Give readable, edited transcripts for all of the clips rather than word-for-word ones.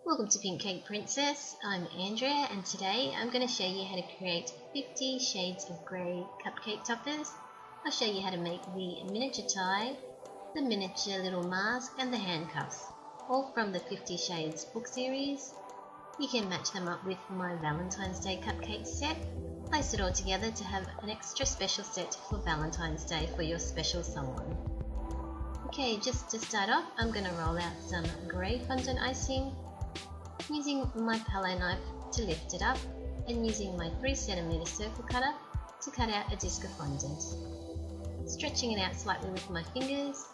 Welcome to Pink Cake Princess. I'm Andrea and today I'm going to show you how to create 50 shades of grey cupcake toppers. I'll show you how to make the miniature tie, the miniature little mask and the handcuffs, all from the 50 Shades book series. You can match them up with my Valentine's Day cupcake set. Place it all together to have an extra special set for Valentine's Day for your special someone. Okay, just to start off, I'm going to roll out some grey fondant icing, using my Palate knife to lift it up and using my 3cm circle cutter to cut out a disc of fondant. Stretching it out slightly with my fingers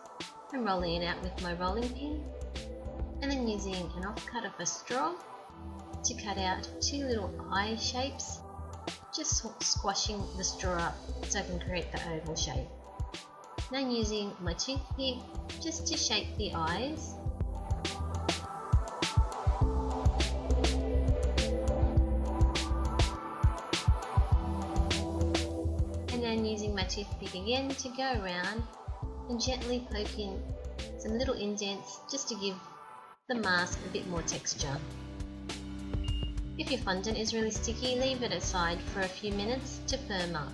and rolling it out with my rolling pin, and then using an offcut of a straw to cut out two little eye shapes, just squashing the straw up so I can create the oval shape. Now using my toothpick just to shape the eyes. And then using my toothpick again to go around and gently poke in some little indents just to give the mask a bit more texture. If your fondant is really sticky, leave it aside for a few minutes to firm up.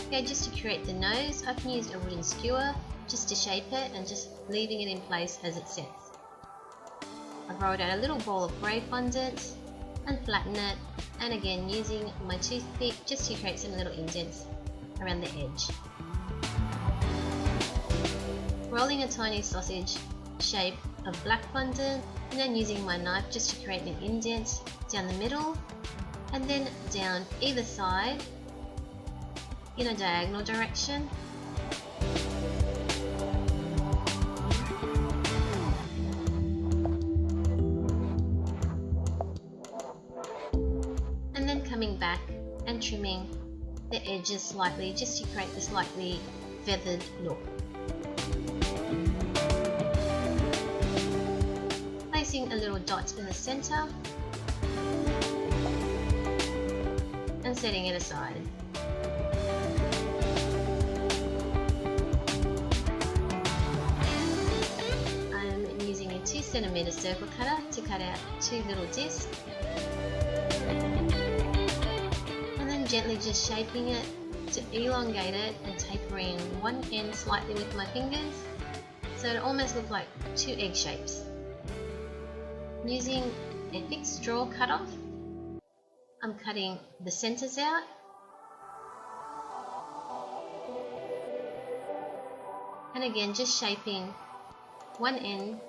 Okay, just to create the nose, I've used a wooden skewer just to shape it and just leaving it in place as it sets. I've rolled out a little ball of grey fondant and flatten it, and again using my toothpick just to create some little indents around the edge. Rolling a tiny sausage shape of black fondant and then using my knife just to create an indent down the middle and then down either side in a diagonal direction. And then coming back and trimming the edges slightly just to create the slightly feathered look. Placing a little dot in the center and setting it aside. I'm using a 2cm circle cutter to cut out two little discs and then gently just shaping it to elongate it and tapering one end slightly with my fingers so it almost looks like two egg shapes. Using a thick straw cutoff, I'm cutting the centers out and again just shaping one end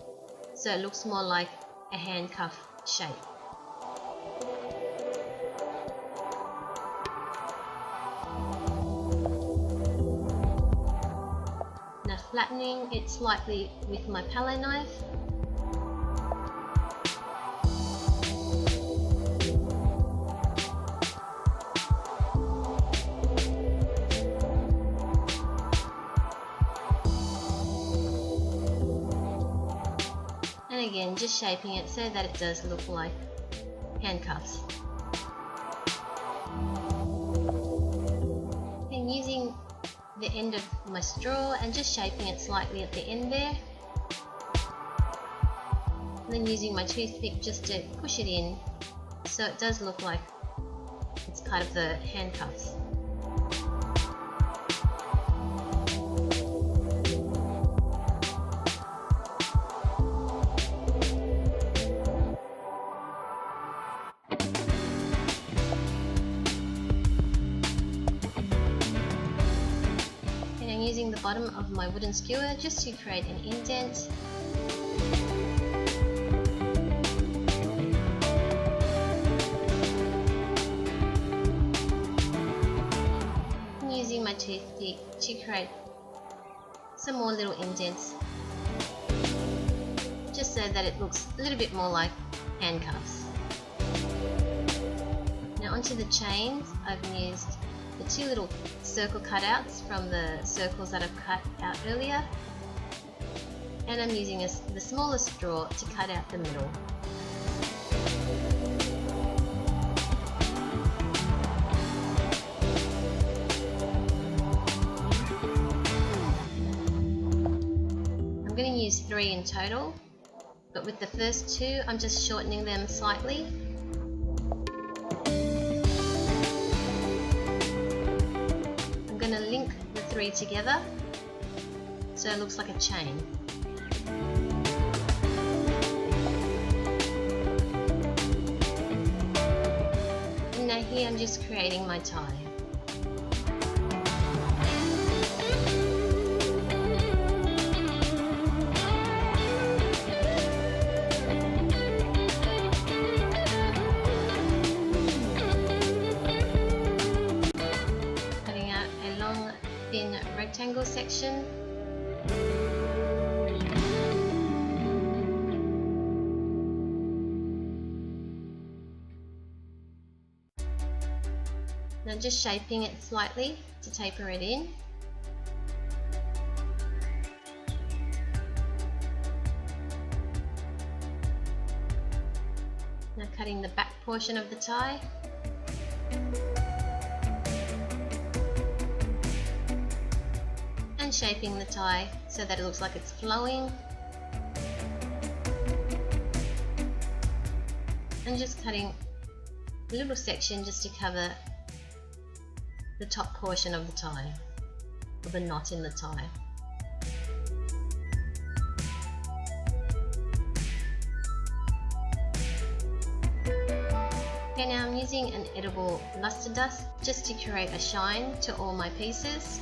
so it looks more like a handcuff shape. Now flattening it slightly with my Palate knife. And again just shaping it so that it does look like handcuffs. And using the end of my straw and just shaping it slightly at the end there. And then using my toothpick just to push it in so it does look like it's part of the handcuffs. Using the bottom of my wooden skewer just to create an indent. And using my toothpick to create some more little indents just so that it looks a little bit more like handcuffs. Now onto the chains, I've used the two little circle cutouts from the circles that I've cut out earlier, and I'm using the smallest straw to cut out the middle. use 3 in total, but with the first 2 I'm just shortening them slightly. I'm going to link the 3 together so it looks like a chain. And now here I'm just creating my tie. Thin rectangle section. Now just shaping it slightly to taper it in. Now cutting the back portion of the tie. And shaping the tie so that it looks like it's flowing, and just cutting a little section just to cover the top portion of the tie, or the knot in the tie. Okay, now I'm using an edible luster dust just to create a shine to all my pieces.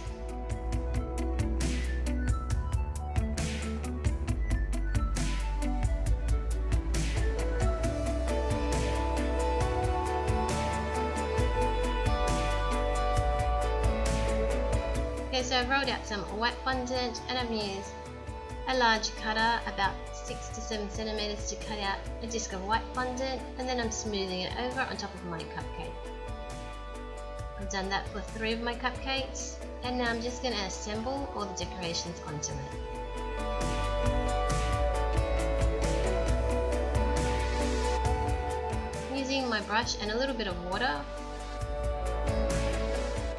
Okay, so I've rolled out some white fondant and I've used a large cutter, about 6 to 7 centimeters, to cut out a disc of white fondant, and then I'm smoothing it over on top of my cupcake. I've done that for 3 of my cupcakes, and now I'm just going to assemble all the decorations onto it. Using my brush and a little bit of water,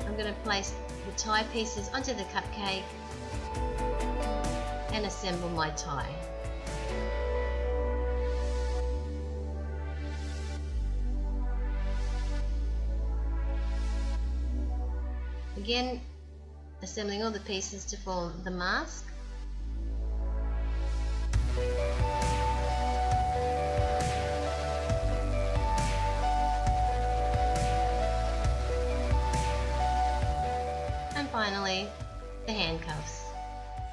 I'm going to place the tie pieces onto the cupcake and assemble my tie. Again, assembling all the pieces to form the mask. And finally, the handcuffs.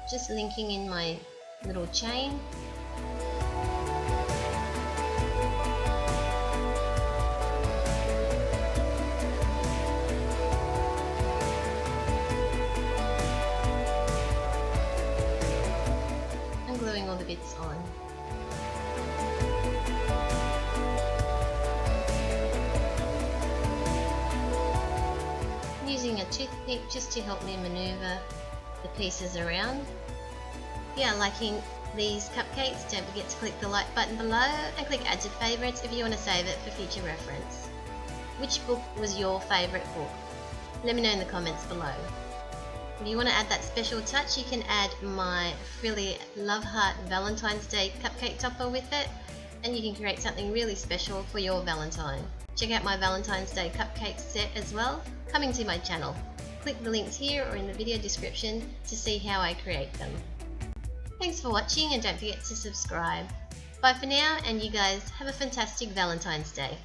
Just linking in my little chain. And gluing all the bits on. Using a toothpick just to help me maneuver the pieces around. If you are liking these cupcakes, don't forget to click the like button below and click add to favourites if you want to save it for future reference. Which book was your favourite book? Let me know in the comments below. If you want to add that special touch, you can add my frilly love heart Valentine's Day cupcake topper with it, and you can create something really special for your Valentine. Check out my Valentine's Day cupcake set as well, coming to my channel. Click the links here or in the video description to see how I create them. Thanks for watching, and don't forget to subscribe. Bye for now, and you guys have a fantastic Valentine's Day.